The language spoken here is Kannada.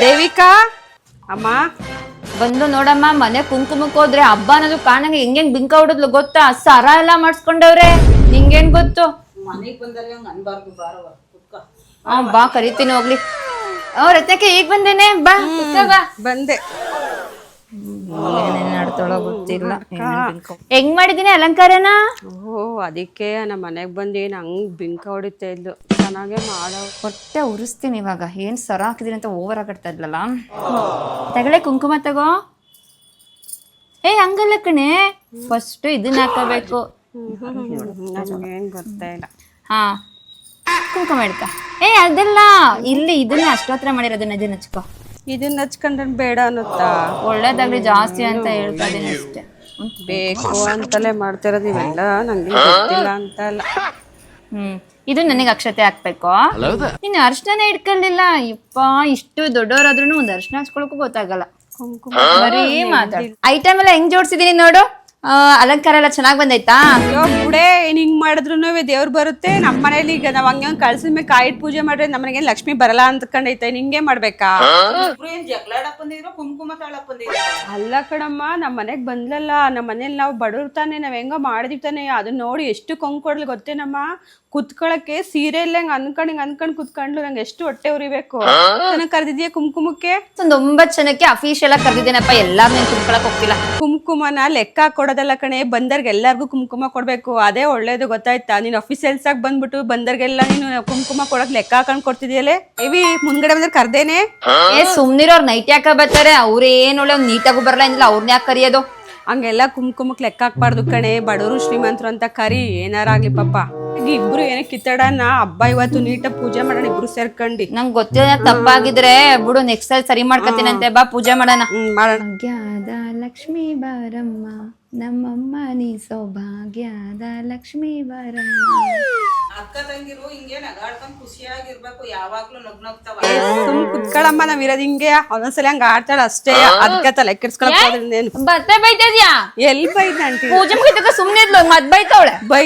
ದೇವಿಕಾ ಅಮ್ಮ ಬಂದು ನೋಡಮ್ಮ ಮನೆ ಕುಂಕುಮಕ್ಕೆ ಹೋದ್ರೆ ಹಬ್ಬ ಅನ್ನೋದು ಕಾಣಂಗೆ ಹೆಂಗ್ ಬಿಂಕ ಹೊಡದ್ಲು ಗೊತ್ತಾ? ಸರ ಎಲ್ಲಾ ಮಾಡ್ಸ್ಕೊಂಡವ್ರೆ. ನಿಂಗೇನ್ ಗೊತ್ತು? ಮನೆಗ್ ಬಂದರೆ ಅನ್ಬಾರ್ದು ಬಾರವ ಬಾ ಕರಿತೀನಿ ಹೋಗ್ಲಿ. ರತ್ನಕ್ಕೆ ಈಗ ಬಂದೇನೆ, ಬಾ ಬಾ. ಬಂದೆ. ನಡ್ತೊಳೋ ಗೊತ್ತಿಲ್ಲ. ಹೆಂಗ್ ಮಾಡಿದೀನಿ ಅಲಂಕಾರನ? ಓ ಅದಕ್ಕೆ ನಮ್ಮ ಮನೆಗ್ ಬಂದು ಹಂಗ್ ಬಿಂಕ ಹೊಡಿತಾ ಇದ್ಲು. ಚೆನ್ನಾಗೆ ಮಾಡೋ ಹೊಟ್ಟೆ ಉರಿಸ್ತೀನಿ ಇವಾಗ. ಏನ್ ಸರ ಹಾಕಿದೀನಿ ಅಂತ ಓವರ್ ಆಗಿಡ್ತಾ ಇದ್ಲಲ್ಲ. ತಗಳೆ ಕುಂಕುಮ ತಗೋ. ಹಂಗಲ್ಲ ಕಣೆ, ಫಸ್ಟ್ ಇದನ್ನ ಹಾಕಬೇಕು. ನಮ್ಗೇನ್ ಗೊತ್ತೇ ಇಲ್ಲ. ಹಾ ಕುಂಕುಮ ಹಿಡ್ಕ. ಅದೆಲ್ಲ ಇಲ್ಲಿ ಇದನ್ನ ಅಷ್ಟೋತ್ರ ಮಾಡಿರೋದನ್ನ ಇದನ್ನ ಹಚ್ಕೋ. ಇದನ್ನ ಹಚ್ಕೊಂಡ್ರೆ ಬೇಡ ಅನ್ನುತ್ತಾ? ಒಳ್ಳೇದಾಗ್ಲಿ ಜಾಸ್ತಿ ಅಂತ ಹೇಳ್ತಾ ಇದೀನಿ ಅಷ್ಟೇ. ಬೇಕು ಅಂತಲೇ ಮಾಡ್ತಿರೋದು ಇವೆಲ್ಲ, ನಂಗೆ ಗೊತ್ತಿಲ್ಲ ಅಂತ ಅಲ್ಲ. ಇದು ನನಗೆ ಅಕ್ಷತೆ ಹಾಕ್ಬೇಕು. ನೀನು ಅರ್ಶನೇ ಇಟ್ಕೊಳ್ಳಿಲ್ಲ. ಯಪ್ಪ, ಇಷ್ಟು ದೊಡ್ಡವರಾದ್ರೂ ಒಂದ್ ಅರ್ಶನ ಹಚ್ಕೊಳಕ್ಕೂ ಗೊತ್ತಾಗಲ್ಲ. ಕುಂಕುಮ ಬರೀ ಮಾತಾಡ. ಐಟಮ್ ಎಲ್ಲ ಹೆಂಗ್ ಜೋಡ್ಸಿದೀನಿ ನೋಡು. ಅಲಂಕಾರ ಎಲ್ಲ ಚೆನ್ನಾಗ್ ಬಂದೈತಾ? ಅಯ್ಯೋ ಬುಡೆ, ಹಿಂಗ್ ಮಾಡಿದ್ರು ದೇವ್ರು ಬರುತ್ತೆ. ನಮ್ಮ ಮನೇಲಿ ಈಗ ನಾವ್ ಹಂಗ ಕಳ್ಸಿದ ಮೇಲೆ ಕಾಯಿಟ್ ಪೂಜೆ ಮಾಡ್ರೆ ನಮ್ಮನೆಗೆ ಲಕ್ಷ್ಮಿ ಬರಲ್ಲ ಅಂದ್ಕೊಂಡೈತೆ. ನಿಂಗೆ ಮಾಡ್ಬೇಕಾ? ಏನ್ ಜಗಳಾಡಕ್ ಬಂದಿದ್ರು ಕುಂಕುಮ ತಾಳಕ್ ಬಂದಿದ್ರು? ಅಲ್ಲ ಕಣಮ್ಮ, ನಮ್ಮ ಮನೆಗ್ ಬಂದ್ಲಲ್ಲ. ನಮ್ಮ ಮನೇಲಿ ನಾವು ಬಡವ್ರು ತಾನೆ, ನಾವ್ ಹೆಂಗೋ ಮಾಡಿದಿವಿ ತಾನೆ. ಅದನ್ನ ನೋಡಿ ಎಷ್ಟು ಕೊಂಗ್ ಕೊಡ್ಲಿ ಗೊತ್ತೇನಮ್ಮ. ಕುತ್ಕೊಳಕ್ಕೆ ಸೀರೆ ಇಲ್ಲ ಹಿಂಗ್ ಅನ್ಕೊಂಡ್ ಕುತ್ಕೊಂಡ್ಲು. ನಂಗೆ ಎಷ್ಟು ಹೊಟ್ಟೆ ಉರಿಬೇಕು. ನನಗ್ ಕರ್ದಿದ್ಯಾ ಕುಂಕುಮಕ್ಕೆ? ಒಂದ್ 9 ಜನಕ್ಕೆ ಅಫಿಷಿಯಲ್ ಆಗಿ ಕರ್ದಿದ್ದೇನಪ್ಪ. ಎಲ್ಲಾರ್ನ ಕುಂತ್ಕೊಳಕ್ ಹೋಗ್ತಿಲ್ಲ. ಕುಂಕುಮನ ಲೆಕ್ಕ ಕೊಡೋದಲ್ಲ ಕಣೆ, ಬಂದರ್ಗೆ ಎಲ್ಲಾರ್ಗು ಕುಂಕುಮ ಕೊಡ್ಬೇಕು. ಅದೇ ಒಳ್ಳೇದು, ಗೊತ್ತಾಯ್ತಾ? ನೀನ್ ಅಫಿಷಿಯಲ್ಸ್ ಆಗಿ ಬಂದ್ಬಿಟ್ಟು ಬಂದರ್ಗೆಲ್ಲ ನೀನು ಕುಂಕುಮ ಕೊಡಕ್ ಲೆಕ್ಕ ಹಾಕೊಂಡ್ ಕೊಡ್ತಿದ್ಯಲೆ. ಏವಿ ಮುಂದ್ಗಡೆ ಬಂದ್ರೆ ಕರ್ದೇನೆ. ಸುಮ್ನಿರೋರ್ ನೈಟ್ ಯಾಕ ಬರ್ತಾರೆ? ಅವ್ರೇನ್ ಒಳ್ಳೆ ನೀಟಾಗೂ ಬರಲ್ಲ ಅಂದಿಲ್ಲ, ಅವ್ರನ್ನ ಯಾಕೆ ಕರಿಯೋದು? ಹಂಗೆಲ್ಲ ಕುಂಕುಮಕ್ ಲೆಕ್ಕ ಹಾಕ್ಬಾರ್ದು ಕಣೆ. ಬಡವರು ಶ್ರೀಮಂತರು ಅಂತ ಕರಿ, ಏನಾರಾಗ್ಲಿ ಪಾಪ. ಈಗ ಇಬ್ರು ಏನೋ ಕಿತ್ತಾಡನ. ಹಬ್ಬ ಇವತ್ತು ನೀಟಾಗಿ ಪೂಜೆ ಮಾಡೋಣ ಇಬ್ರು ಸೇರ್ಕೊಂಡಿ. ನಂಗೆ ಗೊತ್ತಿಲ್ಲ, ತಪ್ಪಾಗಿದ್ರೆ ಬಿಡು, ನೆಕ್ಸ್ಟ್ ಟೈಮ್ ಸರಿ ಮಾಡ್ಕೊತೀನಂತೆ. ಬಾ ಪೂಜೆ ಮಾಡೋಣ. ಮಾಡೋಣ. ಭಾಗ್ಯದ ಲಕ್ಷ್ಮೀ ಬಾರಮ್ಮ, ನಮ್ಮಮ್ಮ ನೀ ಸೌಭಾಗ್ಯದ ಲಕ್ಷ್ಮೀ ಬಾರಮ್ಮ. ಅಕ್ಕ ತಂಗಿರು ಹಿಂಗೆ ನಗಾಡ್ಕೊಂಡ್ ಖುಷಿಯಾಗಿರ್ಬೇಕು, ಯಾವಾಗ್ಲೂ ನಗ್ನಗ್ತಾವ. ಸುಮ್ ಕುತ್ಕೊಳಮ್ಮ, ನಾವ್ ಇರೋದ್ ಹಿಂಗೆ. ಒಂದೊಂದ್ಸಲ ಹಂಗ ಆಡ್ತಾಳ ಅಷ್ಟೇ. ಅದಕ್ಕೆ ತಲೆ ಕೆಡ್ಸ್ಕೊಳಕ್ ಹೋದ್ರಿಂದೇನು. ಬತ್ತೆ ಬೈತಿದ್ಯಾ? ಎಲ್ಲಿ ಬೈದ್ ಆಂಟಿ? ಪೂಜೆ ಮುಗಿತಕ್ಕ ಸುಮ್ನೆ ಇದ್ಲು, ಮತ್ ಬೈತಾವಳೆ. ಬೈ